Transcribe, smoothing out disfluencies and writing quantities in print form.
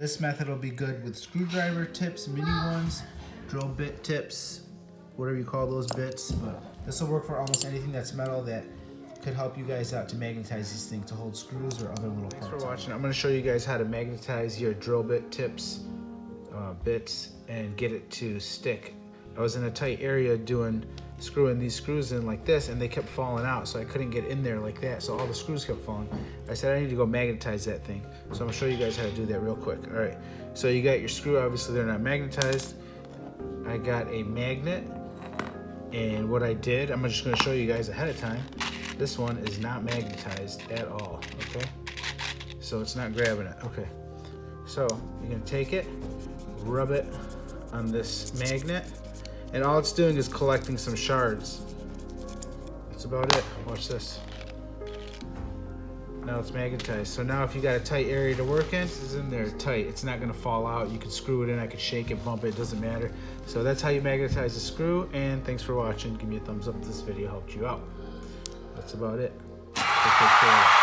This method will be good with screwdriver tips, mini ones, drill bit tips, whatever you call those bits. But this will work for almost anything that's metal that could help you guys out to magnetize this thing to hold screws or other little parts. Thanks for watching. I'm going to show you guys how to magnetize your drill bit tips, bits, and get it to stick. I was in a tight area screwing these screws in like this, and they kept falling out, so I couldn't get in there like that, so all the screws kept falling. I said I need to go magnetize that thing, so I'm gonna show you guys how to do that real quick. All right, so you got your screw, obviously they're not magnetized. I got a magnet, and what I did, I'm just gonna show you guys ahead of time, this one is not magnetized at all, okay? So it's not grabbing it, okay. So you're gonna take it, rub it on this magnet, and all it's doing is collecting some shards. That's about it. Watch this. Now it's magnetized. So now if you got a tight area to work in, this is in there tight. It's not gonna fall out. You can screw it in, I can shake it, bump it, doesn't matter. So that's how you magnetize the screw, and thanks for watching. Give me a thumbs up if this video helped you out. That's about it. So take care of it.